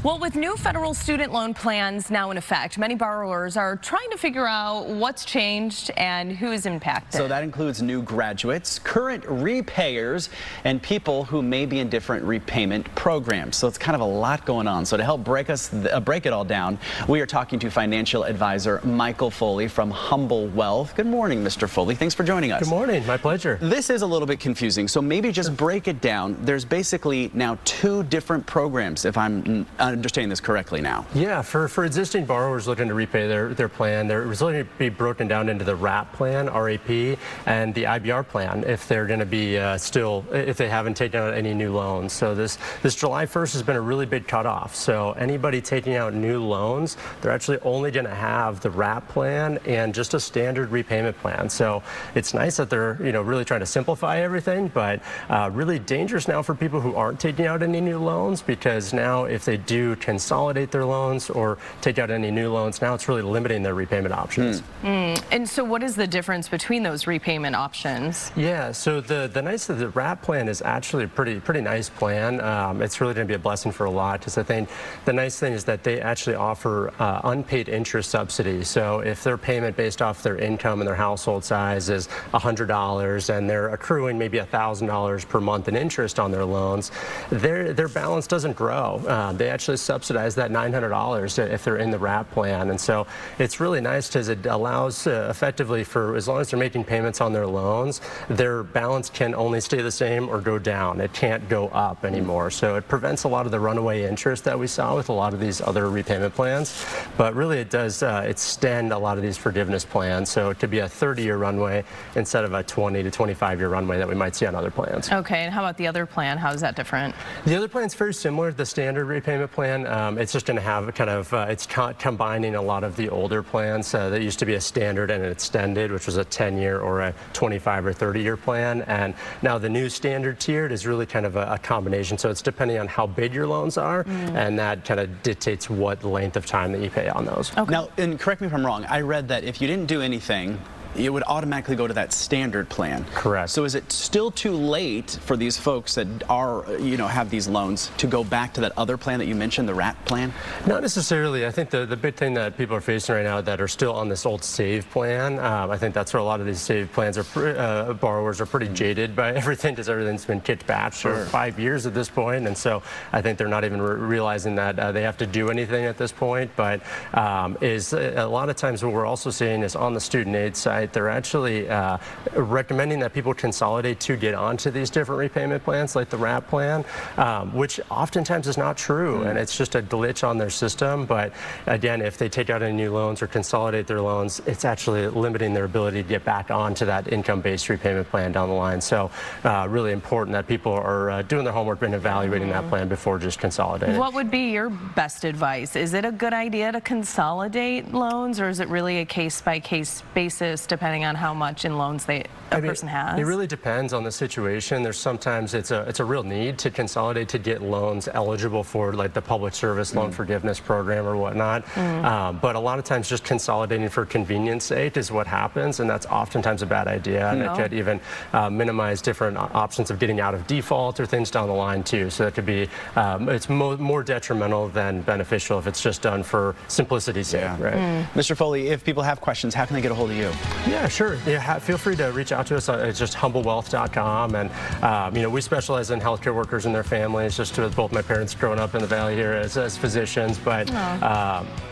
Well, with new federal student loan plans now in effect, many borrowers are trying to figure out what's changed and who is impacted. So that includes new graduates, current repayers, and people who may be in different repayment programs. So it's kind of a lot going on. So to help break it all down, we are talking to financial advisor Michael Foley from Humble Wealth. Good morning, Mr. Foley. Thanks for joining us. Good morning. My pleasure. This is a little bit confusing, so maybe just break it down. There's basically now two different programs, if I'm understanding this correctly now. Yeah, for existing borrowers looking to repay their plan, they're going to be broken down into the RAP plan, RAP, and the IBR plan if they're going to be if they haven't taken out any new loans. So this July 1st has been a really big cutoff. So anybody taking out new loans, they're actually only going to have the RAP plan and just a standard repayment plan. So it's nice that they're really trying to simplify everything, but really dangerous now for people who aren't taking out any new loans, because now if they do consolidate their loans or take out any new loans, now it's really limiting their repayment options. And so what is the difference between those repayment options? Yeah, so the RAP plan is actually a pretty nice plan. It's really going to be a blessing for a lot, because I think the nice thing is that they actually offer unpaid interest subsidy. So if their payment based off their income and their household size is $100 and they're accruing maybe $1,000 per month in interest on their loans, their balance doesn't grow. They actually subsidize that $900 if they're in the RAP plan. And so it's really nice because it allows effectively, for as long as they're making payments on their loans, their balance can only stay the same or go down. It can't go up anymore. So it prevents a lot of the runaway interest that we saw with a lot of these other repayment plans. But really it does extend a lot of these forgiveness plans. So it could be a 30-year runway instead of a 20 to 25-year runway that we might see on other plans. Okay, and how about the other plan? How is that different? The other plan is very similar to the standard repayment plan. It's just going to have it's combining a lot of the older plans that used to be a standard and an extended, which was a 10-year or a 25 or 30-year plan. And now the new standard tiered is really kind of a combination. So it's depending on how big your loans are, and that kind of dictates what length of time that you pay on those. Okay. Now, and correct me if I'm wrong, I read that if you didn't do anything, it would automatically go to that standard plan. Correct. So is it still too late for these folks that are, have these loans to go back to that other plan that you mentioned, the RAP plan? Not necessarily. I think the big thing that people are facing right now that are still on this old SAVE plan, I think that's where a lot of these SAVE plans are, borrowers are pretty jaded by everything, because everything's been kicked back for 5 years at this point. And so I think they're not even realizing that they have to do anything at this point. But a lot of times what we're also seeing is on the student aid side, they're actually recommending that people consolidate to get onto these different repayment plans like the RAP plan, which oftentimes is not true, and it's just a glitch on their system. But again, if they take out any new loans or consolidate their loans, it's actually limiting their ability to get back onto that income-based repayment plan down the line. So really important that people are doing their homework and evaluating that plan before just consolidating. What would be your best advice? Is it a good idea to consolidate loans, or is it really a case-by-case basis depending on how much in loans a person has? It really depends on the situation. There's sometimes it's a real need to consolidate to get loans eligible for like the public service loan forgiveness program or whatnot. But a lot of times just consolidating for convenience sake is what happens, and that's oftentimes a bad idea. And it could even minimize different options of getting out of default or things down the line too. So it could be it's more detrimental than beneficial if it's just done for simplicity's sake. Right? Mr. Foley, if people have questions, how can they get a hold of you? Yeah, sure. Yeah, feel free to reach out to us. It's just humblewealth.com, and we specialize in healthcare workers and their families. Just with both my parents growing up in the Valley here as physicians, but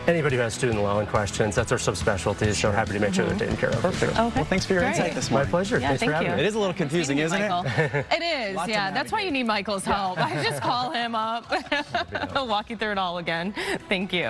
anybody who has student loan questions, that's our subspecialty. So happy to make sure they're taken care of. Perfect. Okay. Well, thanks for your insight this morning. My pleasure. Yeah, Thanks for having me. It is a little confusing, isn't it? It is. Yeah, that's why you need Michael's help. I just call him up. He'll walk you through it all again. Thank you.